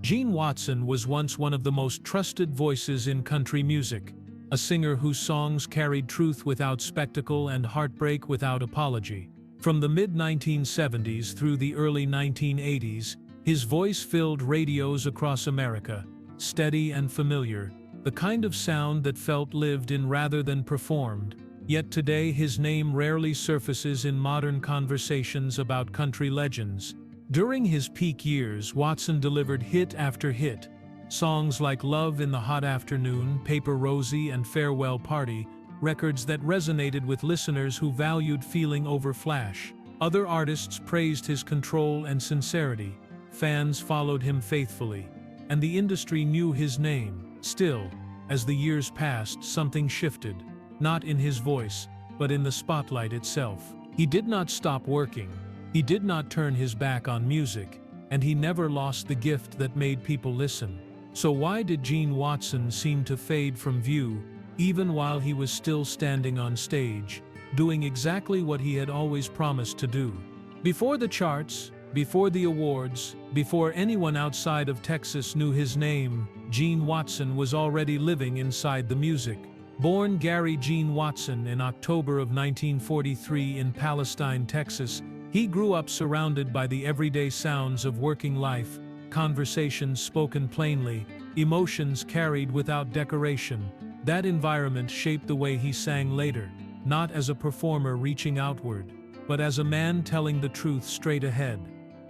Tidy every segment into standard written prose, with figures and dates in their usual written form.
Gene Watson was once one of the most trusted voices in country music, a singer whose songs carried truth without spectacle and heartbreak without apology. From the mid-1970s through the early 1980s, his voice filled radios across America, steady and familiar, the kind of sound that felt lived in rather than performed. Yet today his name rarely surfaces in modern conversations about country legends. During his peak years, Watson delivered hit after hit. Songs like Love in the Hot Afternoon, Paper Rosie, and Farewell Party, records that resonated with listeners who valued feeling over flash. Other artists praised his control and sincerity. Fans followed him faithfully, and the industry knew his name. Still, as the years passed, something shifted, not in his voice, but in the spotlight itself. He did not stop working. He did not turn his back on music, and he never lost the gift that made people listen. So why did Gene Watson seem to fade from view, even while he was still standing on stage, doing exactly what he had always promised to do? Before the charts, before the awards, before anyone outside of Texas knew his name, Gene Watson was already living inside the music. Born Gary Gene Watson in October of 1943 in Palestine, Texas, he grew up surrounded by the everyday sounds of working life, conversations spoken plainly, emotions carried without decoration. That environment shaped the way he sang later, not as a performer reaching outward, but as a man telling the truth straight ahead.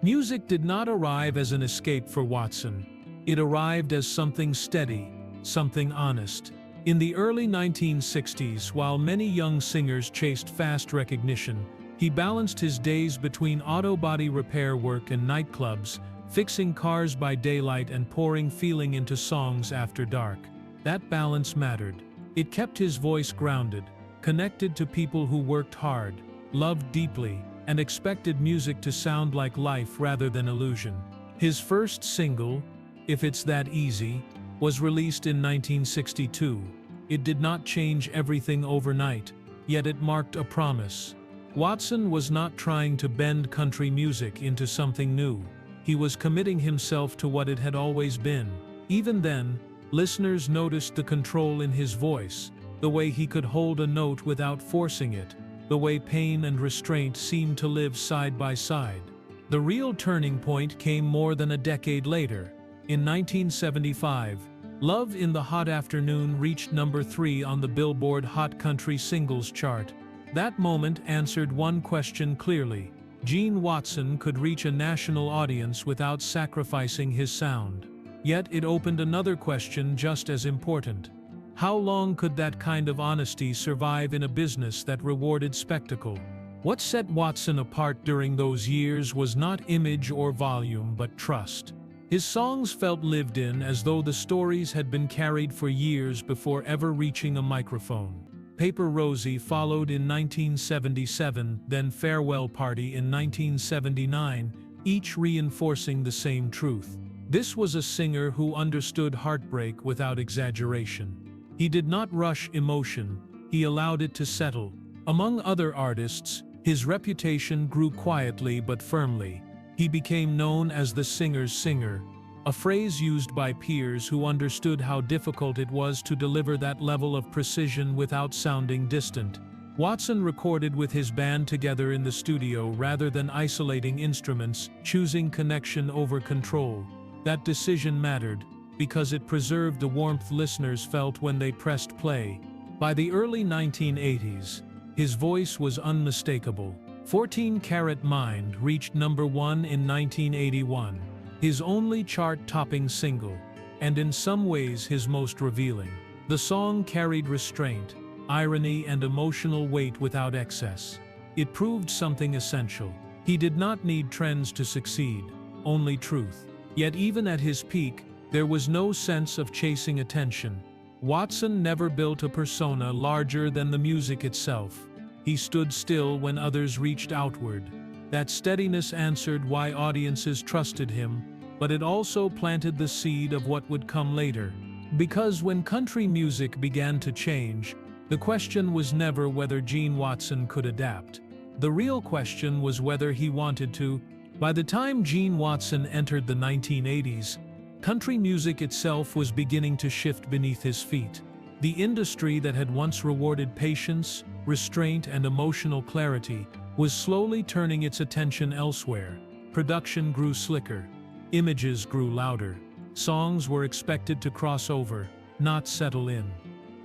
Music did not arrive as an escape for Watson. It arrived as something steady, something honest. In the early 1960s, while many young singers chased fast recognition, he balanced his days between auto body repair work and nightclubs, fixing cars by daylight and pouring feeling into songs after dark. That balance mattered. It kept his voice grounded, connected to people who worked hard, loved deeply, and expected music to sound like life rather than illusion. His first single, If It's That Easy, was released in 1962. It did not change everything overnight, yet it marked a promise. Watson was not trying to bend country music into something new. He was committing himself to what it had always been. Even then, listeners noticed the control in his voice, the way he could hold a note without forcing it, the way pain and restraint seemed to live side by side. The real turning point came more than a decade later. In 1975, Love in the Hot Afternoon reached number 3 on the Billboard Hot Country Singles chart. That moment answered one question clearly: Gene Watson could reach a national audience without sacrificing his sound. Yet it opened another question just as important. How long could that kind of honesty survive in a business that rewarded spectacle? What set Watson apart during those years was not image or volume, but trust. His songs felt lived in, as though the stories had been carried for years before ever reaching a microphone. Paper Rosie followed in 1977, then Farewell Party in 1979, each reinforcing the same truth. This was a singer who understood heartbreak without exaggeration. He did not rush emotion, he allowed it to settle. Among other artists, his reputation grew quietly but firmly. He became known as the singer's singer, a phrase used by peers who understood how difficult it was to deliver that level of precision without sounding distant. Watson recorded with his band together in the studio rather than isolating instruments, choosing connection over control. That decision mattered, because it preserved the warmth listeners felt when they pressed play. By the early 1980s, his voice was unmistakable. 14 Karat Mind reached number 1 in 1981, his only chart-topping single, and in some ways his most revealing. The song carried restraint, irony, and emotional weight without excess. It proved something essential. He did not need trends to succeed, only truth. Yet even at his peak, there was no sense of chasing attention. Watson never built a persona larger than the music itself. He stood still when others reached outward. That steadiness answered why audiences trusted him, but it also planted the seed of what would come later. Because when country music began to change, the question was never whether Gene Watson could adapt. The real question was whether he wanted to. By the time Gene Watson entered the 1980s, Country music itself was beginning to shift beneath his feet. The industry that had once rewarded patience, restraint, and emotional clarity was slowly turning its attention elsewhere. Production grew slicker. Images grew louder. Songs were expected to cross over, not settle in.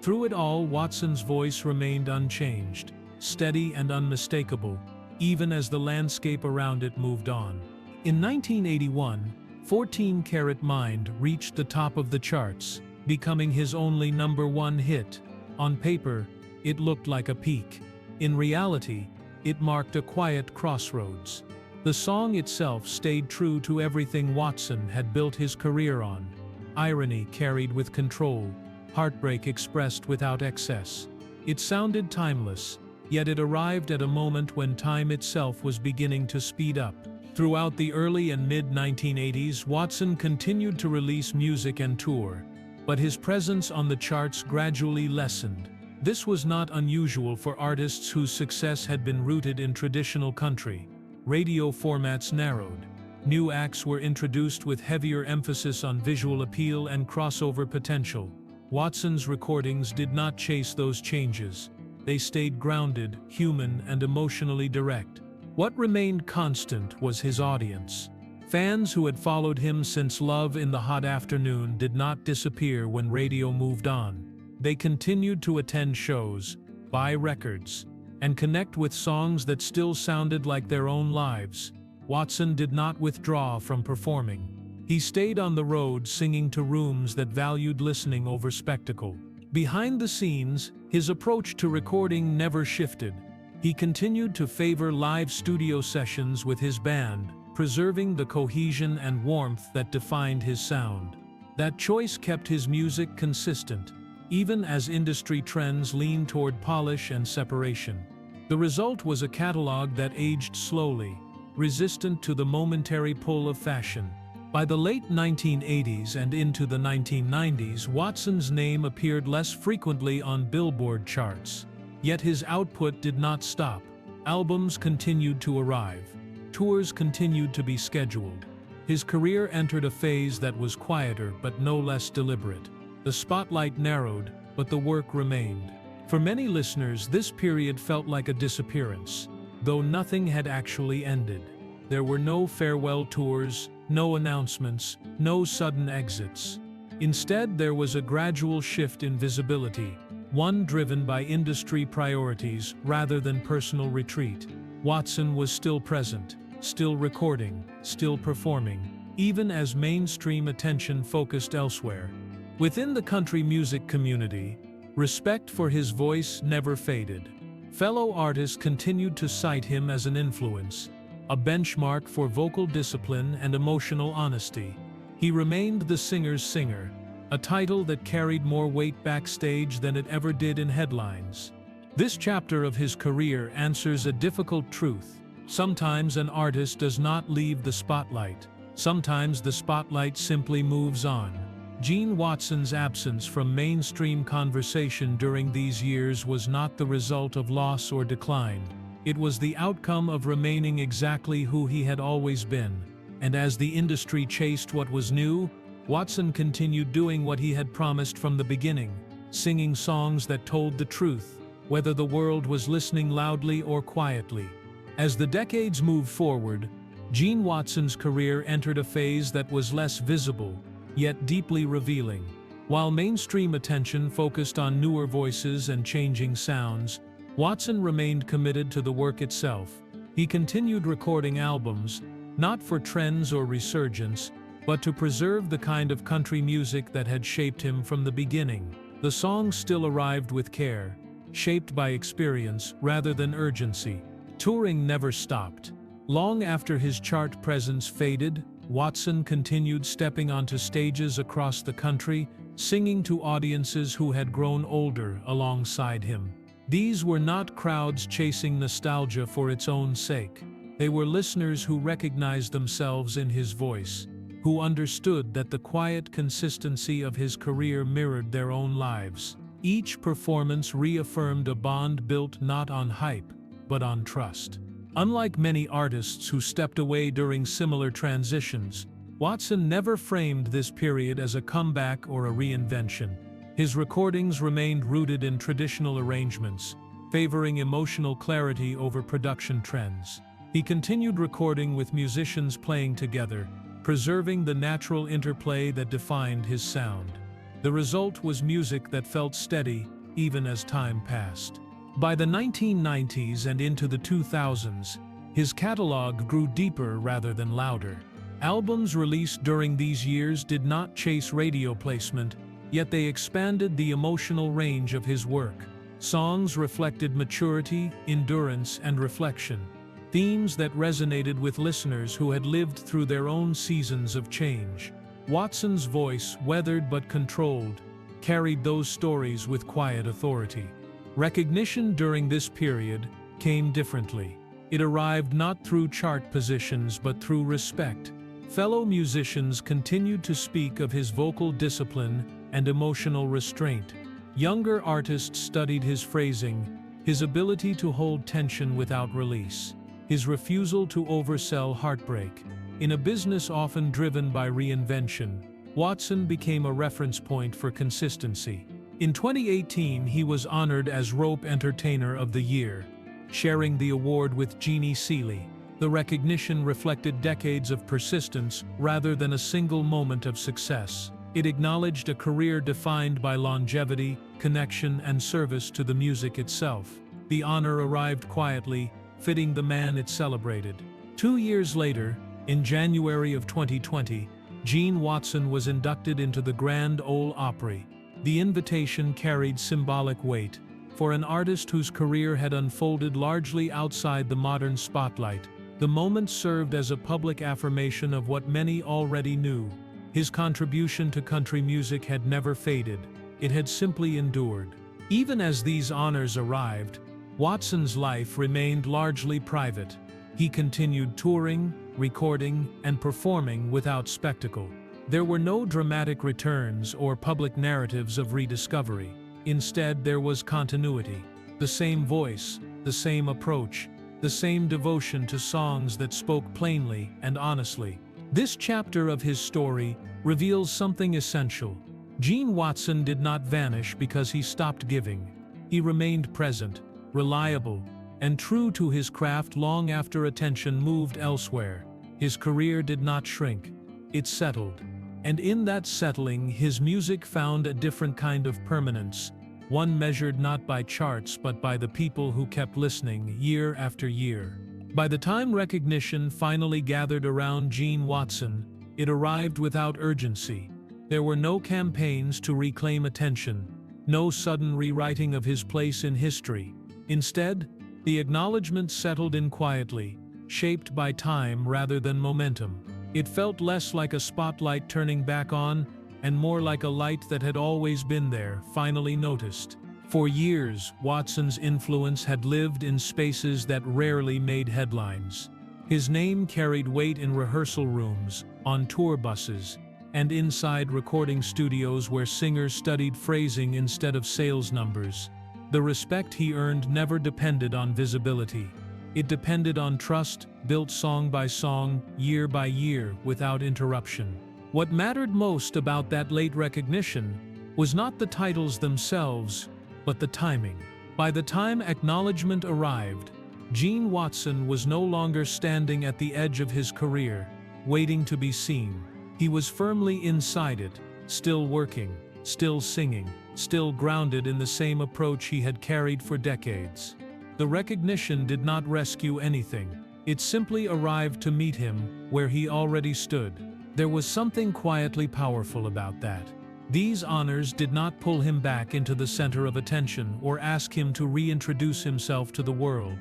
Through it all, Watson's voice remained unchanged, steady and unmistakable, even as the landscape around it moved on. In 1981, 14 Karat Mind reached the top of the charts, becoming his only #1 hit. On paper, it looked like a peak. In reality, it marked a quiet crossroads. The song itself stayed true to everything Watson had built his career on. Irony carried with control, heartbreak expressed without excess. It sounded timeless, yet it arrived at a moment when time itself was beginning to speed up. Throughout the early and mid-1980s, Watson continued to release music and tour, but his presence on the charts gradually lessened. This was not unusual for artists whose success had been rooted in traditional country. Radio formats narrowed. New acts were introduced with heavier emphasis on visual appeal and crossover potential. Watson's recordings did not chase those changes. They stayed grounded, human, and emotionally direct. What remained constant was his audience. Fans who had followed him since Love in the Hot Afternoon did not disappear when radio moved on. They continued to attend shows, buy records, and connect with songs that still sounded like their own lives. Watson did not withdraw from performing. He stayed on the road, singing to rooms that valued listening over spectacle. Behind the scenes, his approach to recording never shifted. He continued to favor live studio sessions with his band, preserving the cohesion and warmth that defined his sound. That choice kept his music consistent, even as industry trends leaned toward polish and separation. The result was a catalog that aged slowly, resistant to the momentary pull of fashion. By the late 1980s and into the 1990s, Watson's name appeared less frequently on Billboard charts. Yet his output did not stop. Albums continued to arrive. Tours continued to be scheduled. His career entered a phase that was quieter but no less deliberate. The spotlight narrowed, but the work remained. For many listeners, this period felt like a disappearance, though nothing had actually ended. There were no farewell tours, no announcements, no sudden exits. Instead, there was a gradual shift in visibility, one driven by industry priorities rather than personal retreat. Watson was still present, still recording, still performing, even as mainstream attention focused elsewhere. Within the country music community, respect for his voice never faded. Fellow artists continued to cite him as an influence, a benchmark for vocal discipline and emotional honesty. He remained the singer's singer, a title that carried more weight backstage than it ever did in headlines. This chapter of his career answers a difficult truth. Sometimes an artist does not leave the spotlight. Sometimes the spotlight simply moves on. Gene Watson's absence from mainstream conversation during these years was not the result of loss or decline. It was the outcome of remaining exactly who he had always been. And as the industry chased what was new, Watson continued doing what he had promised from the beginning, singing songs that told the truth, whether the world was listening loudly or quietly. As the decades moved forward, Gene Watson's career entered a phase that was less visible, yet deeply revealing. While mainstream attention focused on newer voices and changing sounds, Watson remained committed to the work itself. He continued recording albums, not for trends or resurgence, but to preserve the kind of country music that had shaped him from the beginning. The songs still arrived with care, shaped by experience rather than urgency. Touring never stopped. Long after his chart presence faded, Watson continued stepping onto stages across the country, singing to audiences who had grown older alongside him. These were not crowds chasing nostalgia for its own sake. They were listeners who recognized themselves in his voice, who understood that the quiet consistency of his career mirrored their own lives. Each performance reaffirmed a bond built not on hype, but on trust. Unlike many artists who stepped away during similar transitions, Watson never framed this period as a comeback or a reinvention. His recordings remained rooted in traditional arrangements, favoring emotional clarity over production trends. He continued recording with musicians playing together, preserving the natural interplay that defined his sound. The result was music that felt steady, even as time passed. By the 1990s and into the 2000s, his catalog grew deeper rather than louder. Albums released during these years did not chase radio placement, yet they expanded the emotional range of his work. Songs reflected maturity, endurance, and reflection, themes that resonated with listeners who had lived through their own seasons of change. Watson's voice, weathered but controlled, carried those stories with quiet authority. Recognition during this period came differently. It arrived not through chart positions but through respect. Fellow musicians continued to speak of his vocal discipline and emotional restraint. Younger artists studied his phrasing, his ability to hold tension without release, his refusal to oversell heartbreak. In a business often driven by reinvention, Watson became a reference point for consistency. In 2018, he was honored as Rope Entertainer of the Year, sharing the award with Jeannie Seeley. The recognition reflected decades of persistence rather than a single moment of success. It acknowledged a career defined by longevity, connection, and service to the music itself. The honor arrived quietly, fitting the man it celebrated. 2 years later, in January of 2020, Gene Watson was inducted into the Grand Ole Opry. The invitation carried symbolic weight. For an artist whose career had unfolded largely outside the modern spotlight, the moment served as a public affirmation of what many already knew. His contribution to country music had never faded. It had simply endured. Even as these honors arrived, Watson's life remained largely private. He continued touring, recording, and performing without spectacle. There were no dramatic returns or public narratives of rediscovery. Instead, there was continuity. The same voice, the same approach, the same devotion to songs that spoke plainly and honestly. This chapter of his story reveals something essential. Gene Watson did not vanish because he stopped giving. He remained present, reliable, and true to his craft long after attention moved elsewhere. His career did not shrink. It settled. And in that settling, his music found a different kind of permanence, one measured not by charts but by the people who kept listening year after year. By the time recognition finally gathered around Gene Watson, it arrived without urgency. There were no campaigns to reclaim attention, no sudden rewriting of his place in history. Instead, the acknowledgement settled in quietly, shaped by time rather than momentum. It felt less like a spotlight turning back on, and more like a light that had always been there, finally noticed. For years, Watson's influence had lived in spaces that rarely made headlines. His name carried weight in rehearsal rooms, on tour buses, and inside recording studios where singers studied phrasing instead of sales numbers. The respect he earned never depended on visibility. It depended on trust, built song by song, year by year, without interruption. What mattered most about that late recognition was not the titles themselves, but the timing. By the time acknowledgement arrived, Gene Watson was no longer standing at the edge of his career, waiting to be seen. He was firmly inside it, still working, still singing, still grounded in the same approach he had carried for decades. The recognition did not rescue anything. It simply arrived to meet him where he already stood. There was something quietly powerful about that. These honors did not pull him back into the center of attention or ask him to reintroduce himself to the world.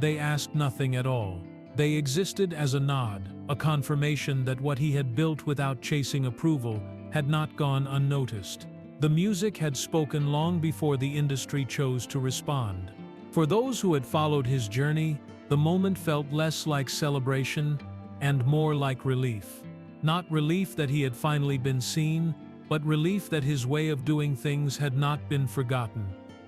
They asked nothing at all. They existed as a nod, a confirmation that what he had built without chasing approval had not gone unnoticed. The music had spoken long before the industry chose to respond. For those who had followed his journey, the moment felt less like celebration and more like relief. Not relief that he had finally been seen, but relief that his way of doing things had not been forgotten.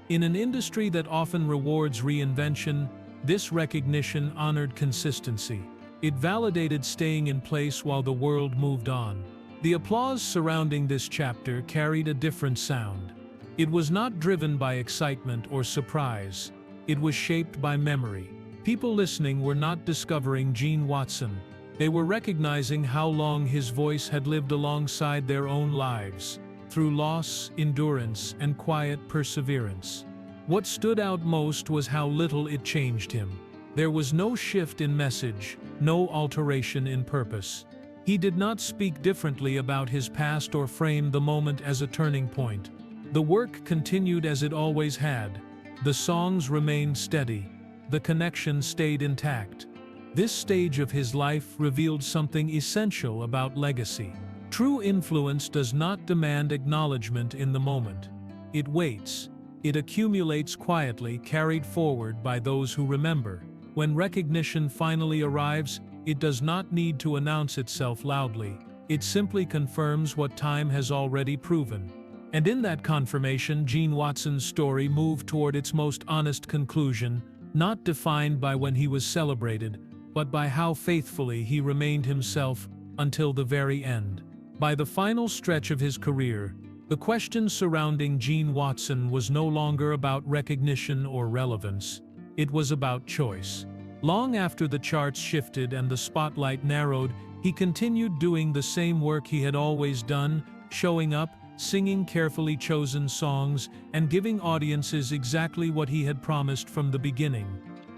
In an industry that often rewards reinvention, this recognition honored consistency. It validated staying in place while the world moved on. The applause surrounding this chapter carried a different sound. It was not driven by excitement or surprise. It was shaped by memory. People listening were not discovering Gene Watson. They were recognizing how long his voice had lived alongside their own lives, through loss, endurance, and quiet perseverance. What stood out most was how little it changed him. There was no shift in message, no alteration in purpose. He did not speak differently about his past or frame the moment as a turning point. The work continued as it always had. The songs remained steady. The connection stayed intact. This stage of his life revealed something essential about legacy. True influence does not demand acknowledgement in the moment. It waits. It accumulates quietly, carried forward by those who remember. When recognition finally arrives, it does not need to announce itself loudly. It simply confirms what time has already proven. And in that confirmation, Gene Watson's story moved toward its most honest conclusion, not defined by when he was celebrated, but by how faithfully he remained himself until the very end. By the final stretch of his career, the question surrounding Gene Watson was no longer about recognition or relevance. It was about choice. Long after the charts shifted and the spotlight narrowed, he continued doing the same work he had always done, showing up, singing carefully chosen songs, and giving audiences exactly what he had promised from the beginning.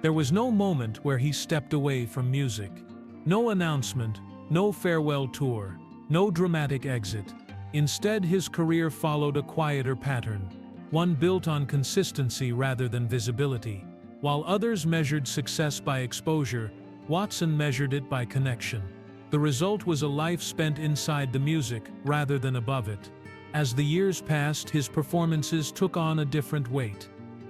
There was no moment where he stepped away from music. No announcement, no farewell tour, no dramatic exit. Instead, his career followed a quieter pattern, one built on consistency rather than visibility. While others measured success by exposure, Watson measured it by connection. The result was a life spent inside the music rather than above it. As the years passed, his performances took on a different weight.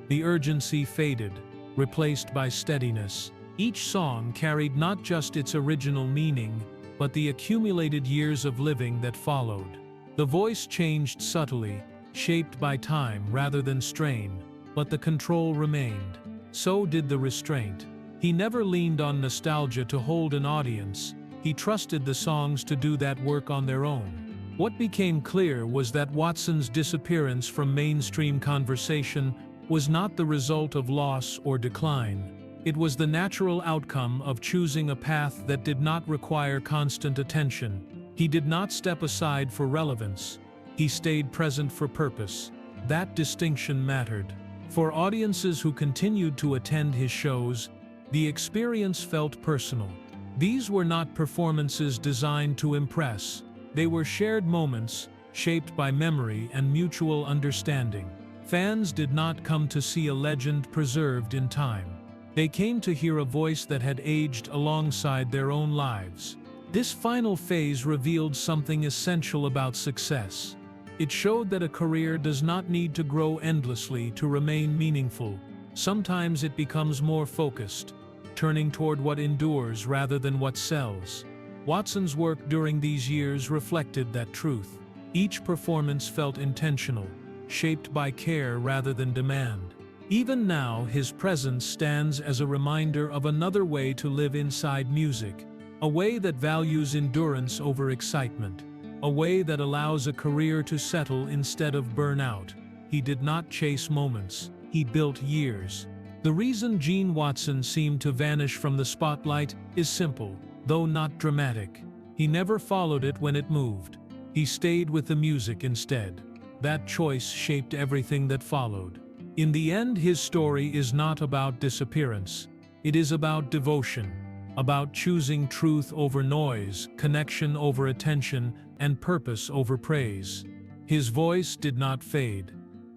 The urgency faded, replaced by steadiness. Each song carried not just its original meaning, but the accumulated years of living that followed. The voice changed subtly, shaped by time rather than strain, but the control remained. So did the restraint. He never leaned on nostalgia to hold an audience. He trusted the songs to do that work on their own. What became clear was that Watson's disappearance from mainstream conversation was not the result of loss or decline. It was the natural outcome of choosing a path that did not require constant attention. He did not step aside for relevance. He stayed present for purpose. That distinction mattered. For audiences who continued to attend his shows, the experience felt personal. These were not performances designed to impress. They were shared moments, shaped by memory and mutual understanding. Fans did not come to see a legend preserved in time. They came to hear a voice that had aged alongside their own lives. This final phase revealed something essential about success. It showed that a career does not need to grow endlessly to remain meaningful. Sometimes it becomes more focused, turning toward what endures rather than what sells. Watson's work during these years reflected that truth. Each performance felt intentional, shaped by care rather than demand. Even now, his presence stands as a reminder of another way to live inside music, a way that values endurance over excitement. A way that allows a career to settle instead of burn out. He did not chase moments, he built years. The reason Gene Watson seemed to vanish from the spotlight is simple, though not dramatic. He never followed it when it moved. He stayed with the music instead. That choice shaped everything that followed. In the end, his story is not about disappearance. It is about devotion, about choosing truth over noise, connection over attention, and purpose over praise. His voice did not fade.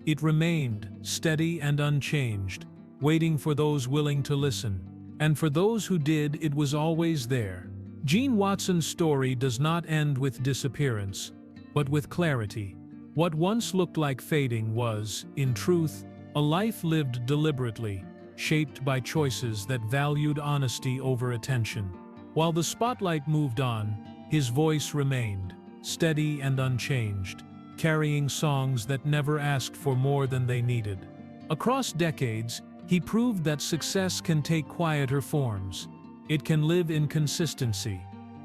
It remained, steady and unchanged, waiting for those willing to listen. And for those who did, it was always there. Gene Watson's story does not end with disappearance, but with clarity. What once looked like fading was, in truth, a life lived deliberately, shaped by choices that valued honesty over attention. While the spotlight moved on, his voice remained, steady and unchanged, carrying songs that never asked for more than they needed. Across decades, he proved that success can take quieter forms. It can live in consistency,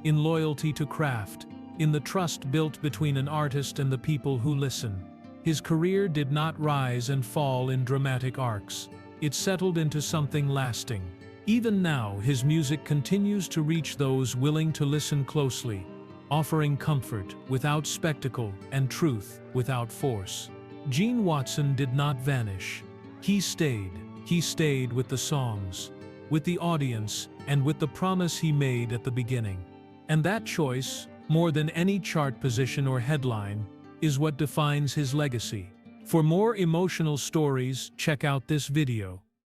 in loyalty to craft, in the trust built between an artist and the people who listen. His career did not rise and fall in dramatic arcs. It settled into something lasting. Even now, his music continues to reach those willing to listen closely, offering comfort without spectacle and truth without force. Gene Watson did not vanish. He stayed. He stayed with the songs, with the audience, and with the promise he made at the beginning. And that choice, more than any chart position or headline, is what defines his legacy. For more emotional stories, check out this video.